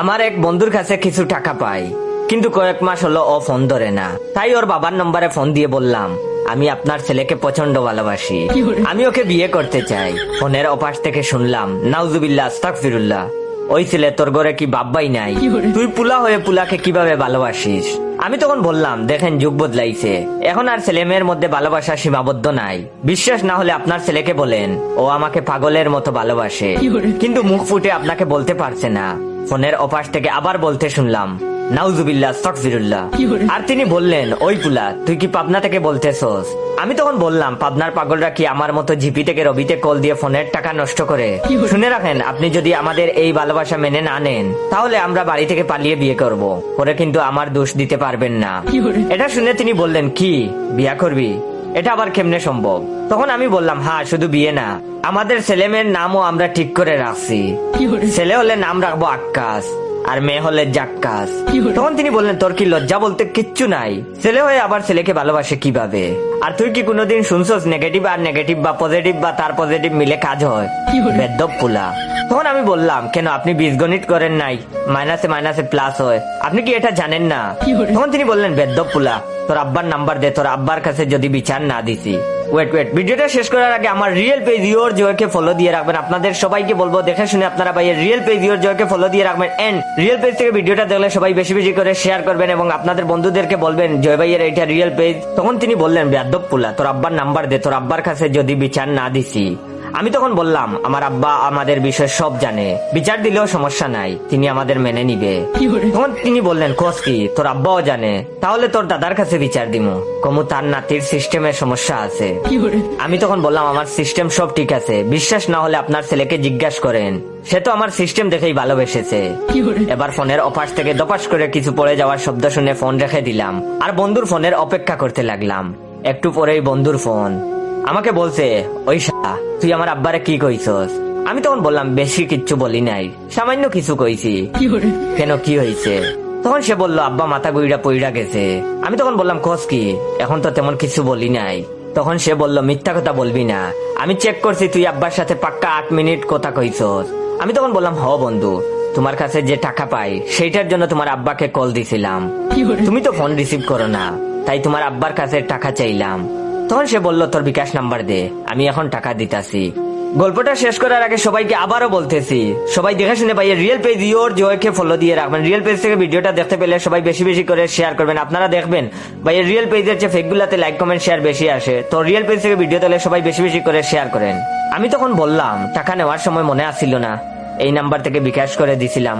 আমার এক বন্ধুর কাছে কিছু টাকা পাই, কিন্তু কয়েক মাস হলো ও ফোন ধরে না। তাই ওর বাবার নম্বরে ফোন দিয়ে বললাম, আমি আপনার ছেলেকে প্রচন্ড ভালোবাসি, আমি ওকে বিয়ে করতে চাই। ফোনের ওপাশ থেকে শুনলাম, নাউজুবিল্লাহ আস্তাগফিরুল্লাহ, ওই ছেলে তোর ঘরে কি বাব্বাই নাই, তুই পুলা হয়ে পুলাকে কিভাবে ভালোবাসিস? আমি তখন বললাম, দেখেন যুগ বদলাইছে, এখন আর ছেলে মেয়ের মধ্যে ভালোবাসা সীমাবদ্ধ নাই। বিশ্বাস না হলে আপনার ছেলেকে বলেন, ও আমাকে পাগলের মতো ভালোবাসে, কিন্তু মুখ ফুটে আপনাকে বলতে পারছে না। ফোনের ওপাশ থেকে আবার বলতে শুনলাম, নাউজুবিল্লাহ আস্তাগফিরুল্লাহ। আর তিনি বললেন, ওই পুলা তুই কি পাবনা থেকে বলতেছস? আমি তখন বললাম, পাবনার পাগলরা কি আমার মতো জিপি থেকে রবিতে কল দিয়ে ফোনের টাকা নষ্ট করে? শুনে রাখেন, আপনি যদি আমাদের এই ভালোবাসা মেনে না নেন, তাহলে আমরা বাড়ি থেকে পালিয়ে বিয়ে করব, পরে কিন্তু আমার দোষ দিতে পারবেন না। এটা শুনে তিনি বললেন, কি বিয়া করবি? এটা আবার কেমনে সম্ভব? তখন আমি বললাম, হ্যাঁ, শুধু বিয়ে না, আমাদের ছেলে মেয়ের নামও আমরা ঠিক করে রাখছি। ছেলে হলে নাম রাখবো আক্কাস, আর মেয়ে হলে জাক্কাস। তখন তিনি বললেন, তোর কি লজ্জা বলতে কিচ্ছু নাই? ছেলে হয়ে আবার ছেলেকে ভালোবাসে কিভাবে? আর তুই কি কোনোদিন শুনছস নেগেটিভ আর নেগেটিভ বা পজিটিভ বা তার পজিটিভ মিলে কাজ হয়? বেদ্যপ পুলা। তখন আমি বললাম, কেন আপনি বীজগণিত করেন নাই? মাইনাসে মাইনাসে প্লাস হয়, আপনি কি এটা জানেন না? তখন তিনি বললেন, বেদ্যপ পুলা, তোর আব্বার নাম্বার দে, তোর আব্বার কাছে যদি বিচার না দিছি। ওয়েট, ভিডিওটা শেষ করার আগে আমার রিয়েল পেজ ইওর জয়কে ফলো দিয়ে রাখবেন। আপনাদের সবাইকে বলবো, দেখে শুনে আপনারা ভাইয়ের রিয়েল পেজ ইওর জয়কে ফলো দিয়ে রাখবেন। এন্ড রিয়েল পেজ থেকে ভিডিওটা দেখলে সবাই বেশি বেশি করে শেয়ার করবেন এবং আপনাদের বন্ধুদেরকে বলবেন জয় ভাইয়ের এটা রিয়েল পেজ। তখন তিনি বললেন, বেয়াদব পুলা, তোর আব্বার নাম্বার দে, তোর আব্বার কাছে যদি বিচার না দিছি। আমি তখন বললাম, আমার আব্বা আমাদের বিষয় সব জানে, বিচার দিলেও সমস্যা নাই, তিনি আমাদের মেনে নিবে। তখন তিনি বললেন, কোস কি, তোর আব্বাও জানে? তাহলে তোর দাদার কাছে বিচার দিমু, কমু তার নাতির সিস্টেমের সমস্যা আছে। আমি তখন বললাম, আমার সিস্টেম সব ঠিক আছে, বিশ্বাস না হলে আপনার ছেলেকে জিজ্ঞাসা করেন, সে তো আমার সিস্টেম দেখেই ভালোবেসেছে। এবার ফোনের অপাশ থেকে দপাস করে কিছু পড়ে যাওয়ার শব্দ শুনে ফোন রেখে দিলাম আর বন্ধুর ফোনের অপেক্ষা করতে লাগলাম। একটু পরেই বন্ধুর ফোন। আমাকে বলছে, ওই শালা, তুই আমার আব্বারে কি কইছস? আমি তখন বললাম, বেশি কিচ্ছু বলি নাই, সামান্য কিছু কইছি। কেন, কি হয়েছে? তখন সে বলল, আব্বা মাথা গুইড়া পইড়া গেছে। আমি তখন বললাম, কোস কি? এখন তো তেমন কিছু বলি নাই। তখন সে বলল, মিথ্যা কথা বলবি না, আমি চেক করছি, তুই আব্বার সাথে পাক্কা 8 মিনিট কথা কইছস। আমি তখন বললাম, হ বন্ধু, তোমার কাছে যে টাকা পাই সেইটার জন্য তোমার আব্বাকে কল দিছিলাম, তুমি তো ফোন রিসিভ করো না, তাই তোমার আব্বার কাছে টাকা চাইলাম। তখন সে বলল, তোর বিকাশ নাম্বার দে, আমি এখন টাকা দিতাছি। গল্পটা শেষ করার আগে সবাইকে আবারও বলতেছি, সবাই দেখে শুনে ভাইয়ের রিয়েল পেজ ইওর জয়কে ফলো দিয়ে রাখবেন। রিয়েল পেজ থেকে ভিডিওটা দেখতে পেলে সবাই বেশি বেশি করে শেয়ার করবেন। আপনারা দেখবেন ভাইয়ের রিয়েল পেজের চেয়ে ফেকগুলাতে লাইক কমেন্ট শেয়ার বেশি আসে, তো রিয়েল পেজ থেকে ভিডিও দেখলে সবাই বেশি বেশি করে শেয়ার করেন। আমি তখন বললাম, টাকা নেওয়ার সময় মনে আসছিল না, এই নাম্বার থেকে বিকাশ করে দিছিলাম,